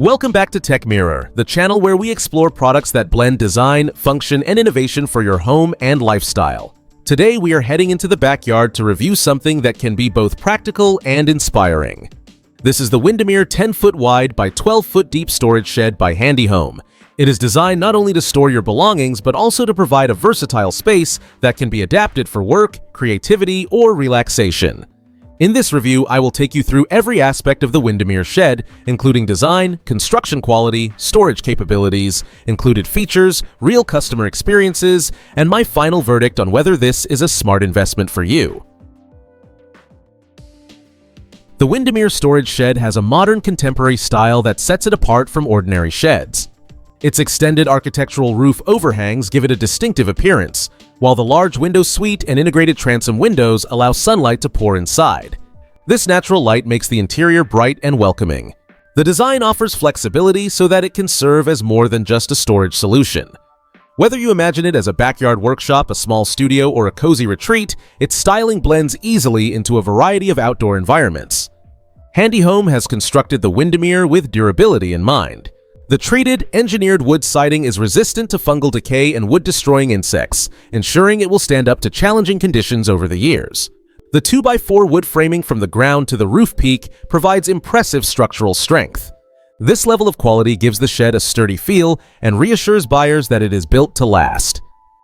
Welcome back to TechMirror, the channel where we explore products that blend design, function, and innovation for your home and lifestyle. Today, we are heading into the backyard to review something that can be both practical and inspiring. This is the Windemere 10-foot wide by 12-foot deep storage shed by Handy Home. It is designed not only to store your belongings, but also to provide a versatile space that can be adapted for work, creativity, or relaxation. In this review, I will take you through every aspect of the Windemere Shed, including design, construction quality, storage capabilities, included features, real customer experiences, and my final verdict on whether this is a smart investment for you. The Windemere storage shed has a modern contemporary style that sets it apart from ordinary sheds. Its extended architectural roof overhangs give it a distinctive appearance, while the large window suite and integrated transom windows allow sunlight to pour inside. This natural light makes the interior bright and welcoming. The design offers flexibility so that it can serve as more than just a storage solution. Whether you imagine it as a backyard workshop, a small studio, or a cozy retreat, its styling blends easily into a variety of outdoor environments. Handy Home has constructed the Windemere with durability in mind. The treated, engineered wood siding is resistant to fungal decay and wood-destroying insects, ensuring it will stand up to challenging conditions over the years. The 2x4 wood framing from the ground to the roof peak provides impressive structural strength. This level of quality gives the shed a sturdy feel and reassures buyers that it is built to last.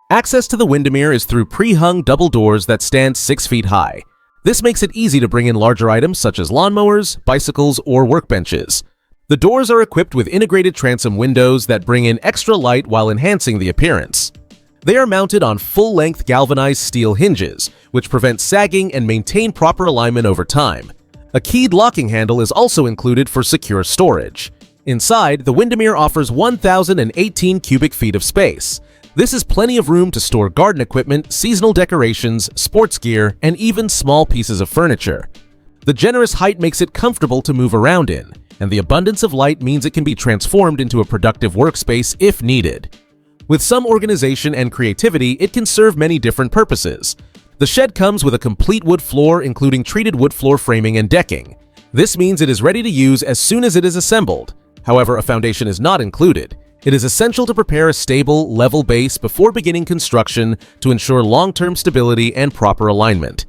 Access to the Windemere is through pre-hung double doors that stand 6 feet high. This makes it easy to bring in larger items such as lawnmowers, bicycles, or workbenches. The doors are equipped with integrated transom windows that bring in extra light while enhancing the appearance. They are mounted on full-length galvanized steel hinges, which prevent sagging and maintain proper alignment over time. A keyed locking handle is also included for secure storage. Inside, the Windemere offers 1,018 cubic feet of space. This is plenty of room to store garden equipment, seasonal decorations, sports gear, and even small pieces of furniture. The generous height makes it comfortable to move around in, and the abundance of light means it can be transformed into a productive workspace if needed. With some organization and creativity, it can serve many different purposes. The shed comes with a complete wood floor, including treated wood floor framing and decking. This means it is ready to use as soon as it is assembled. However, a foundation is not included. It is essential to prepare a stable, level base before beginning construction to ensure long-term stability and proper alignment.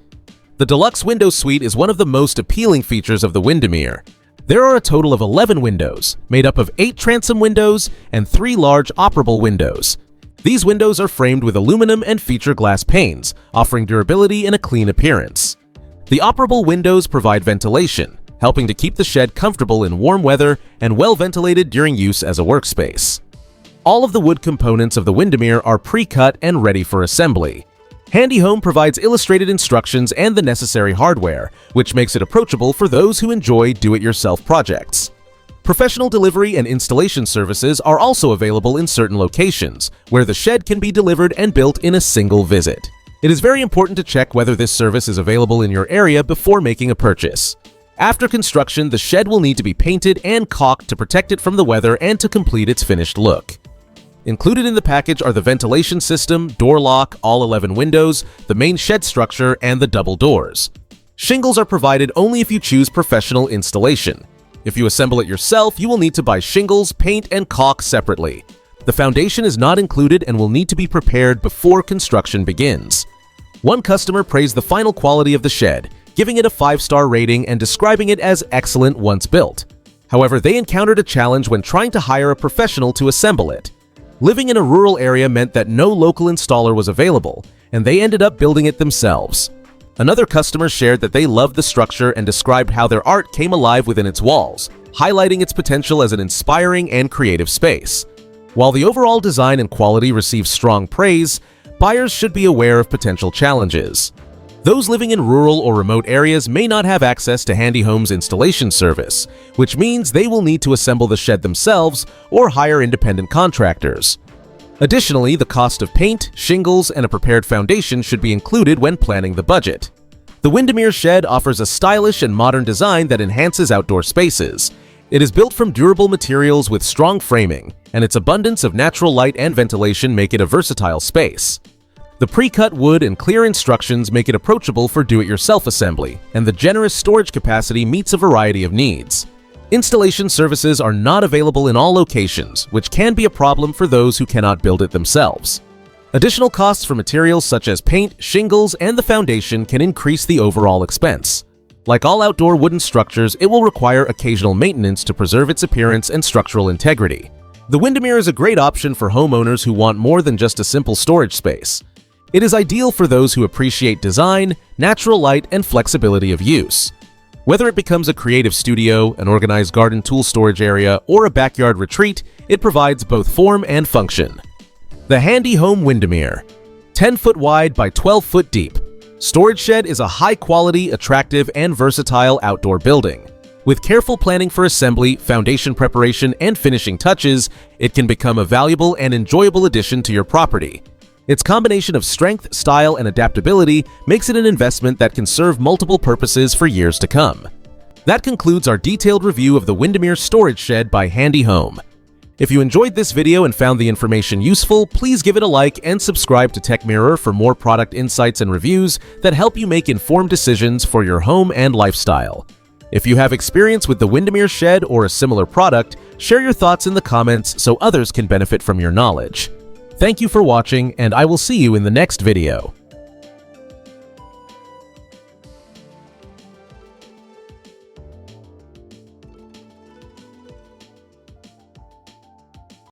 The deluxe window suite is one of the most appealing features of the Windemere. There are a total of 11 windows, made up of 8 transom windows and 3 large operable windows. These windows are framed with aluminum and feature glass panes, offering durability and a clean appearance. The operable windows provide ventilation, helping to keep the shed comfortable in warm weather and well ventilated during use as a workspace. All of the wood components of the Windemere are pre-cut and ready for assembly. Handy Home provides illustrated instructions and the necessary hardware, which makes it approachable for those who enjoy do-it-yourself projects. Professional delivery and installation services are also available in certain locations, where the shed can be delivered and built in a single visit. It is very important to check whether this service is available in your area before making a purchase. After construction, the shed will need to be painted and caulked to protect it from the weather and to complete its finished look. Included in the package are the ventilation system, door lock, all 11 windows, the main shed structure, and the double doors. Shingles are provided only if you choose professional installation. If you assemble it yourself, you will need to buy shingles, paint, and caulk separately. The foundation is not included and will need to be prepared before construction begins. One customer praised the final quality of the shed, giving it a 5-star rating and describing it as excellent once built. However, they encountered a challenge when trying to hire a professional to assemble it. Living in a rural area meant that no local installer was available, and they ended up building it themselves. Another customer shared that they loved the structure and described how their art came alive within its walls, highlighting its potential as an inspiring and creative space. While the overall design and quality receive strong praise, buyers should be aware of potential challenges. Those living in rural or remote areas may not have access to Handy Home's installation service, which means they will need to assemble the shed themselves or hire independent contractors. Additionally, the cost of paint, shingles, and a prepared foundation should be included when planning the budget. The Windemere Shed offers a stylish and modern design that enhances outdoor spaces. It is built from durable materials with strong framing, and its abundance of natural light and ventilation make it a versatile space. The pre-cut wood and clear instructions make it approachable for do-it-yourself assembly, and the generous storage capacity meets a variety of needs. Installation services are not available in all locations, which can be a problem for those who cannot build it themselves. Additional costs for materials such as paint, shingles, and the foundation can increase the overall expense. Like all outdoor wooden structures, it will require occasional maintenance to preserve its appearance and structural integrity. The Windemere is a great option for homeowners who want more than just a simple storage space. It is ideal for those who appreciate design, natural light, and flexibility of use. Whether it becomes a creative studio, an organized garden tool storage area, or a backyard retreat, it provides both form and function. The Handy Home Windemere. 10 foot wide by 12 foot deep. Storage Shed is a high-quality, attractive, and versatile outdoor building. With careful planning for assembly, foundation preparation, and finishing touches, it can become a valuable and enjoyable addition to your property. Its combination of strength, style, and adaptability makes it an investment that can serve multiple purposes for years to come. That concludes our detailed review of the Windemere Storage Shed by Handy Home. If you enjoyed this video and found the information useful, please give it a like and subscribe to TechMirror for more product insights and reviews that help you make informed decisions for your home and lifestyle. If you have experience with the Windemere Shed or a similar product, share your thoughts in the comments so others can benefit from your knowledge. Thank you for watching, and I will see you in the next video.